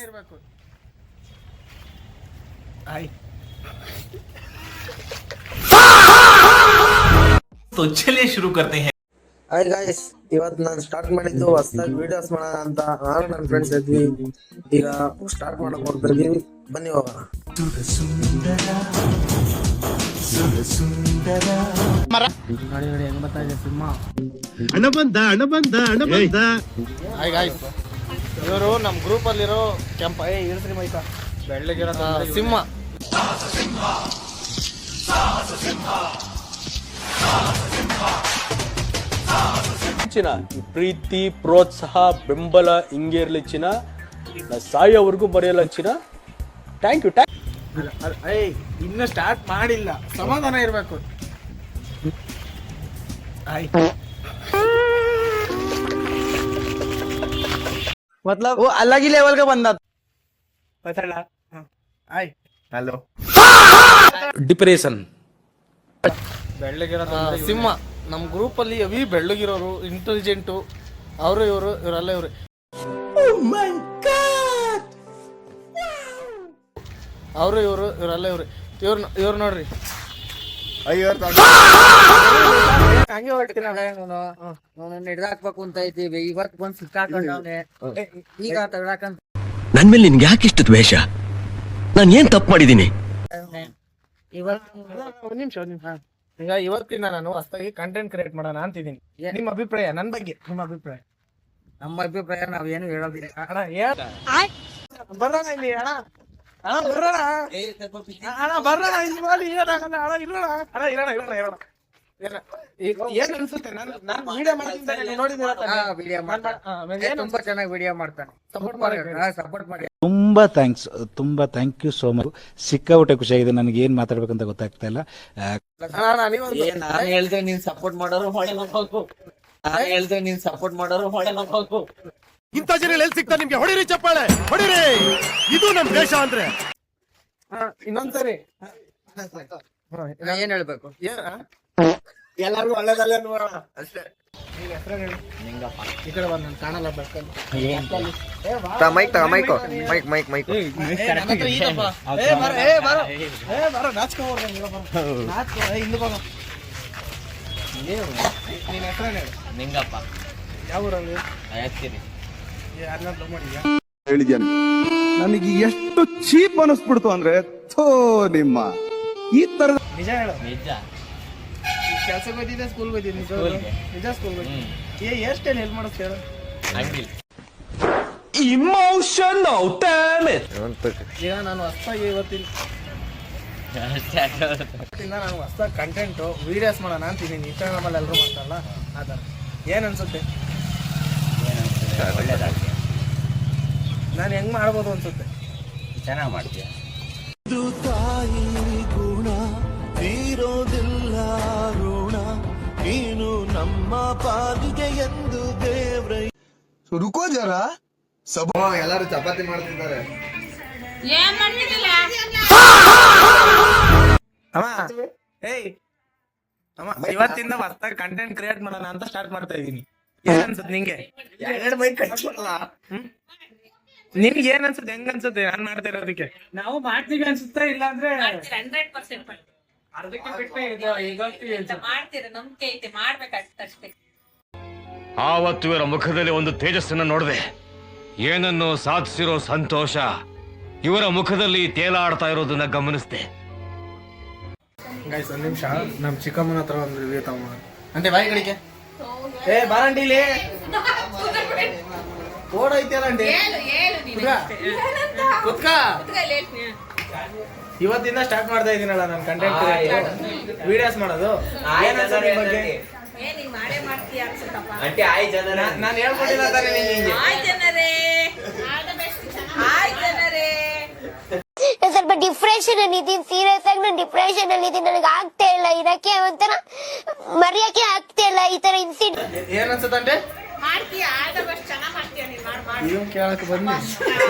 ಇರಬೇಕು. तो चलिए शुरू करते हैं. ಹಾಯ್ ಗಾಯ್ಸ್, ಇವತ್ತು ನಾನು ಸ್ಟಾರ್ಟ್ ಮಾಡಿದ್ದು ಹೊಸದಾಗಿ ವಿಡಿಯೋಸ್ ಮಾಡೋಣ ಅಂತ ನಾನು ನನ್ನ ಫ್ರೆಂಡ್ಸ್ ಇದ್ವಿ. ಈಗ ಸ್ಟಾರ್ಟ್ ಮಾಡಕ್ ಹೋಗ್ತಾ ಇದೀವಿ, ಬನ್ನಿ ಹೋಗೋಣ. ನೋಡಿ ಹೆಂಗ್ ಬರ್ತಾ ಇದೆ ಸಿಂಹ. ಹಾಯ್ ಗಾಯ್ಸ್, ಇವರು ನಮ್ಮ ಗ್ರೂಪ್ ಅಲ್ಲಿರೋ ಕೆಂಪ ಇಳಿಸ್ರಿ ಮೈಕ ಬೆಳ್ಳಗಿರೋ ಸಿಂಹ. ಚಿನ್ನ ಈ ಪ್ರೀತಿ ಪ್ರೋತ್ಸಾಹ ಬೆಂಬಲ ಹಿಂಗೆ ಇರ್ಲಿ ಚಿನ್ನ, ನಾ ಸಾಯೋವರೆಗೂ ಬರೆಯಲ್ಲ ಚಿನ್ನ. Thank you. ಇನ್ನು ಸ್ಟಾರ್ಟ್ ಮಾಡಿಲ್ಲ, ಸಮಾಧಾನ ಇರಬೇಕು. मतलब वो अलग ही लेवल का बंदा पता हेलो ಡಿಪ್ರೆಷನ್ ಬೆಳ್ಳಗಿರೋ ಸಿಂಹ. ನಮ್ಮ ಗ್ರೂಪ್ ಅಲ್ಲಿ ಅವಿ ಬೆಳ್ಳಗಿರೋರು, ಇಂಟೆಲಿಜೆಂಟು, ಅವರು ಇವರೆಲ್ಲ ಇವ್ರು. ಇವರೆಲ್ಲ ಇವ್ರು ನೋಡ್ರಿ. ಹಂಗೆ ಹೊಡ್ತೀನಿ ಹಿಡ್ದಾಕ್ಬೇಕು ಅಂತ ಇದ್ದೀವಿ. ಇವತ್ತು ಬಂದು ಸಿಕ್ಕಾಕೊಂಡವ್ನೆ, ಈಗ ತಗೊಳಕಂತ. ನನ್ ಮೇಲೆ ನಿನ್ಗೆ ಯಾಕೆ ಇಷ್ಟು ದ್ವೇಷ? ನಾನು ಏನ್ ತಪ್ಪು ಮಾಡಿದೀನಿ? ಒಂದ್ ನಿಮಿಷ. ಈಗ ಇವತ್ತಿನ ನಾನು ಹೊಸದಾಗಿ ಕಂಟೆಂಟ್ ಕ್ರಿಯೇಟ್ ಮಾಡೋಣ ಅಂತಿದ್ದೀನಿ. ನಿಮ್ಮ ಅಭಿಪ್ರಾಯ ನನ್ನ ಬಗ್ಗೆ? ನಿಮ್ಮ ಅಭಿಪ್ರಾಯ? ನಮ್ಮ ಅಭಿಪ್ರಾಯ ನಾವೇನು ಹೇಳೋದಿಲ್ಲ. ಅಣ್ಣ ಬರೋಣ ಇಲ್ಲಿ, ಅಣ್ಣ ಬರೋಣ, ಅಣ್ಣ ಬರೋಣ ಇಲ್ಲಿ ಮಾಡಿ. ಏನಾಗಲ್ಲ ಅಣ್ಣ, ಇರೋಣ ಅಣ್ಣ, ಇರೋಣ. ಏನ್ ಅನ್ಸುತ್ತೆ? ನಾನು ವಿಡಿಯೋ ಮಾಡ್ತೀನಿ, ನೋಡಿದ್ದೀರಾ? ತುಂಬಾ ಚೆನ್ನಾಗಿ ವಿಡಿಯೋ ಮಾಡ್ತಾನೆ. ಸಪೋರ್ಟ್ ಮಾಡಿ. ತುಂಬಾ ಥ್ಯಾಂಕ್ ಯು ಸೋ ಮಚ್. ಸಿಕ್ಕಾಬಿಟ್ಟೆ ಖುಷಿಯಾಗಿದೆ. ನನಗೆ ಏನ್ ಮಾತಾಡ್ಬೇಕಂತ ಗೊತ್ತಾಗ್ತಾ ಇಲ್ಲ. ನಾನು ಹೇಳ್ದೆ ನೀನ್ ಸಪೋರ್ಟ್ ಮಾಡೋರು ಹೊಳೆ ನೋಡ್ಬೇಕು. ಇಂಥ ಜನ ಎಲ್ಲಿ ಸಿಗ್ತಾ ನಿಮ್ಗೆ? ಹೊಡಿರಿ ಚಪ್ಪಾಳೆ, ಹೊಡಿರಿ. ಇದು ನಮ್ ದೇಶ ಅಂದ್ರೆ. ಇನ್ನೊಂದ್ಸರಿ ಏನ್ ಹೇಳ್ಬೇಕು? ಎಲ್ಲಾರ್ಗು ಒಳ್ಳೇದಲ್ಲ ನೋಡೋಣ ಅಷ್ಟೇ. ಈಗ ಹೆಸರು ಹೇಳಿ. ಈ ಕಡೆ ಬಂದ್, ಕಾಣಲ್ಲ ಬರ್ಕೊಂಡು. ನೀನ್ ಹೆಸರು ಹೇಳಿ. ನಿಂಗಪ್ಪ. ಯಾವ ಊರಲ್ಲಿ? ಹೇಳಿದ್ಯಾನೆ, ನನಗೆ ಎಷ್ಟು ಚೀಪ್ ಅನಿಸ್ಬಿಡ್ತು ಅಂದ್ರೆ, ಥೋ ನಿಮ್ಮ ಈ ತರ. ನಿಜ ಹೇಳು. ನಿಜ. ಕೆಲ್ಸಕ್ಕೆ ಹೋಗಿದ್ದೆ, ಸ್ಕೂಲ್ ಹೋಗಿದ್ದೀನಿ. ನಿಜ ಸ್ಕೂಲ್ ಹೋಗಿ ಎಷ್ಟು ಹೆಲ್ಪ್ ಮಾಡಿಸ್ತೀರ? Emotional damage. ಈಗ ನಾನು ಹೊಸದಾಗಿ ಇವತ್ತಿನ ನಾನು ಹೊಸದಾಗಿ ಕಂಟೆಂಟು ವಿಡಿಯೋಸ್ ಮಾಡೋಣ ಅಂತಿದ್ದೀನಿ. ಇನ್ಸ್ಟಾಗ್ರಾಮ್ ಅಲ್ಲಿ ಎಲ್ಲರೂ ಮಾಡ್ತಾರಲ್ಲ ಆ ಥರ. ಏನ್ ಅನ್ಸುತ್ತೆ? ನಾನು ಹೆಂಗ್ ಮಾಡ್ಬೋದು ಅನ್ಸುತ್ತೆ? ಚೆನ್ನಾಗಿ ಮಾಡ್ತೀಯ. ತಾಯಿ ಗುಣ ತೀರೋದಿಲ್ಲ ಋಣ, ನೀನು ನಮ್ಮ ಪಾದಿಗೆ ಎಂದು ದೇವ್ರ. ರುಕೋ ಜರ ಸಬ. ಎಲ್ಲರೂ ಚಪಾತಿ ಮಾಡ್ತಿದ್ದಾರೆ. ಅಮ್ಮ ಇವತ್ತಿಂದ ಹೊಸದಾಗಿ ಕಂಟೆಂಟ್ ಕ್ರಿಯೇಟ್ ಮಾಡೋಣ ಅಂತ ಸ್ಟಾರ್ಟ್ ಮಾಡ್ತಾ ಇದ್ದೀನಿ. ಏನ್ ಅನ್ಸುತ್ತೆ ನಿಂಗೆ? ನಿಮ್ಗೆ ಏನ್ ಅನ್ಸುತ್ತೆ? ಹೆಂಗ್ ಅನ್ಸುತ್ತೆ ನಾನ್ ಮಾಡ್ತಾ ಇರೋದಕ್ಕೆ? ನಾವು ಮಾಡ್ತೀವಿ ಅನ್ಸುತ್ತೆ, ಇಲ್ಲ ಅಂದ್ರೆ ಅರ್ಧಕ್ಕೆ ಬಿಟ್ಟು ಆವತ್ತು ಇವರ ಮುಖದಲ್ಲಿ ಒಂದು ತೇಜಸ್ಸನ್ನು ನೋಡಿದೆ. ಏನನ್ನು ಸಾಧಿಸಿರೋ ಸಂತೋಷ ಇವರ ಮುಖದಲ್ಲಿ ತೇಲಾಡ್ತಾ ಇರೋದನ್ನ ಗಮನಿಸಿದೆ. ಗೈಸ್, ಒಂದ್ ನಿಮಿಷ. ನಮ್ ಚಿಕ್ಕಮ್ಮನ ಹತ್ರ ಒಂದು ರಿವ್ಯೂ ತಮ್ಮ ಅಂತೆ. ಬಾಯಿ ಕಡಿಕೆ ಬಾರಂಡಿಲಿ ಓಡ್ ಐತಿಯಲ್ಲಂಡಿ. ಕುತ್ಕ. ಇವತ್ತಿಂದ ಸ್ಟಾರ್ಟ್ ಮಾಡ್ತಾ ಇದೀನಲ್ಲ ನಾನು ಕಂಟೆಂಟ್ ವಿಡಿಯೋಸ್ ಮಾಡೋದು. ನಾನು ಹೇಳ್ಕೊಟ್ಟಿಲ್ಲ ತಾನೇ ನಿಂಗೆ. ಸ್ವಲ್ಪ ಡಿಪ್ರೆಷನ್ ಅಲ್ಲಿ ಇದೀನಿ. ಸೀರಿಯಸ್ ಆಗಿ ನಾನು ಡಿಪ್ರೆಷನ್ ಅಲ್ಲಿ ಇದೀನಿ. ನನಗೆ ಆಗ್ತಾ ಇಲ್ಲ ಇರಕ್ಕೆ, ಒಂಥರ ಮರೆಯಕ್ಕೆ ಆಗ್ತಾ ಇಲ್ಲ ಈ ತರ ಇನ್ಸಿಡೆಂಟ್. ಏನ್ ಅನ್ಸುತ್ತಂటే? ಕೇಳಕ್ ಬನ್ನಿ.